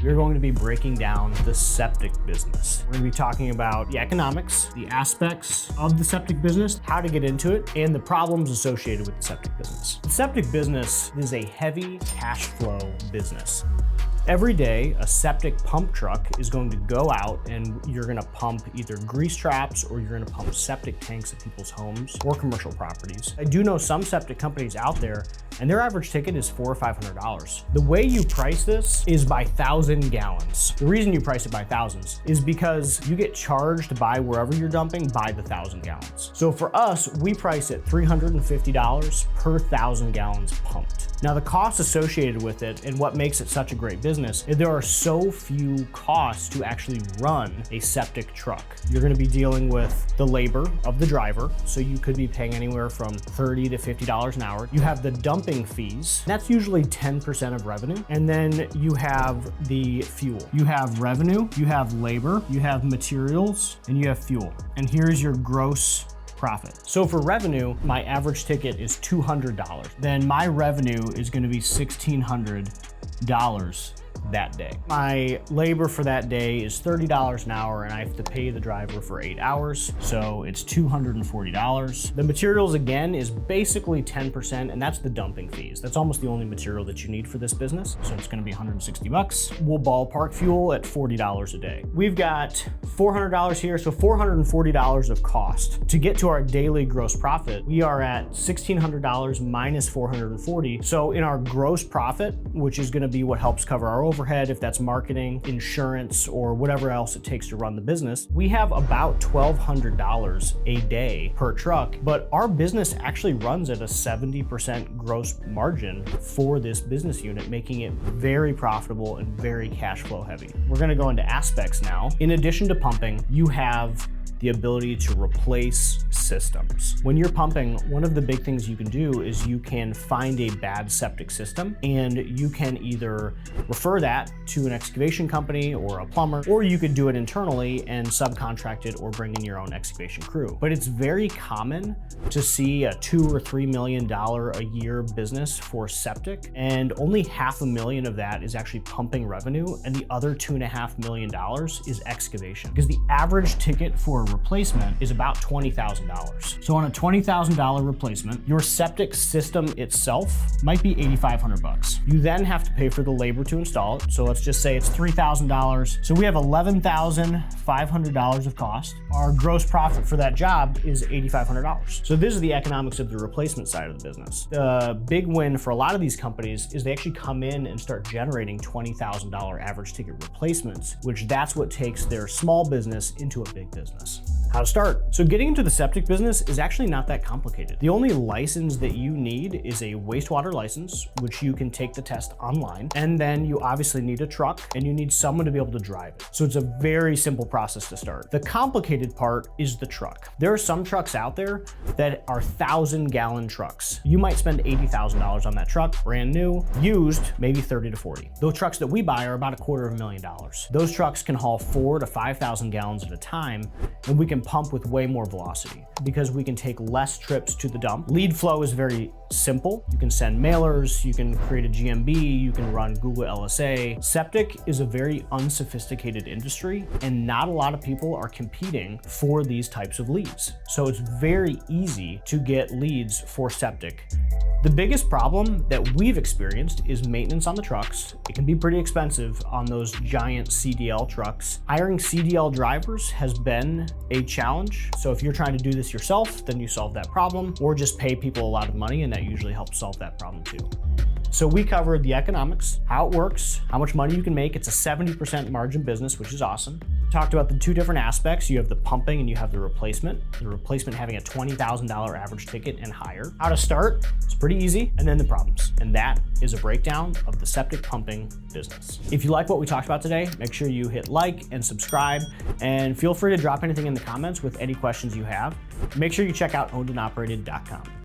we're going to be breaking down the septic business. We're going to be talking about the economics, the aspects of the septic business, how to get into it, and the problems associated with the septic business. The septic business is a heavy cash flow business. Every day, a septic pump truck is going to go out and you're gonna pump either grease traps or you're gonna pump septic tanks at people's homes or commercial properties. I do know some septic companies out there and their average ticket is $400 or $500. The way you price this is by 1,000 gallons. The reason you price it by thousands is because you get charged by wherever you're dumping by the 1,000 gallons. So for us, we price it $350 per 1,000 gallons pumped. Now the costs associated with it and what makes it such a great business is there are so few costs to actually run a septic truck. You're gonna be dealing with the labor of the driver, so you could be paying anywhere from $30 to $50 an hour. You have the dumping fees, that's usually 10% of revenue. And then you have the fuel. You have revenue, you have labor, you have materials, and you have fuel. And here's your gross profit. So for revenue, my average ticket is $200. Then my revenue is gonna be $1,600 that day. My labor for that day is $30 an hour and I have to pay the driver for 8 hours. So it's $240. The materials again is basically 10% and that's the dumping fees. That's almost the only material that you need for this business. So it's gonna be 160 bucks. We'll ballpark fuel at $40 a day. We've got $400 here, so $440 of cost. To get to our daily gross profit, we are at $1,600 minus $440. So in our gross profit, which is gonna be what helps cover our overhead, if that's marketing, insurance, or whatever else it takes to run the business, we have about $1,200 a day per truck, but our business actually runs at a 70% gross margin for this business unit, making it very profitable and very cash flow heavy. We're gonna go into aspects now. In addition to pumping, you have the ability to replace systems. When you're pumping, one of the big things you can do is you can find a bad septic system and you can either refer that to an excavation company or a plumber, or you could do it internally and subcontract it or bring in your own excavation crew. But it's very common to see a $2 or $3 million a year business for septic, and only $500,000 of that is actually pumping revenue, and the other $2.5 million is excavation. Because the average ticket for a replacement is about $20,000. So on a $20,000 replacement, your septic system itself might be $8,500 bucks. You then have to pay for the labor to install it. So let's just say it's $3,000. So we have $11,500 of cost. Our gross profit for that job is $8,500. So this is the economics of the replacement side of the business. The big win for a lot of these companies is they actually come in and start generating $20,000 average ticket replacements, which that's what takes their small business into a big business. How to start? So getting into the septic business is actually not that complicated. The only license that you need is a wastewater license, which you can take the test online. And then you obviously need a truck and you need someone to be able to drive it. So it's a very simple process to start. The complicated part is the truck. There are some trucks out there that are 1,000-gallon trucks. You might spend $80,000 on that truck, brand new, used, maybe 30 to 40. Those trucks that we buy are about $250,000. Those trucks can haul 4,000 to 5,000 gallons at a time, and we can pump with way more velocity because we can take less trips to the dump. Lead flow is very simple. You can send mailers, you can create a GMB, you can run Google LSA. Septic is a very unsophisticated industry and not a lot of people are competing for these types of leads. So it's very easy to get leads for septic. The biggest problem that we've experienced is maintenance on the trucks. It can be pretty expensive on those giant CDL trucks. Hiring CDL drivers has been a challenge. So if you're trying to do this yourself, then you solve that problem, or just pay people a lot of money and that usually helps solve that problem too. So we covered the economics, how it works, how much money you can make. It's a 70% margin business, which is awesome. Talked about the two different aspects. You have the pumping and you have the replacement. The replacement having a $20,000 average ticket and higher. How to start, it's pretty easy. And then the problems. And that is a breakdown of the septic pumping business. If you like what we talked about today, make sure you hit like and subscribe, and feel free to drop anything in the comments with any questions you have. Make sure you check out ownedandoperated.com.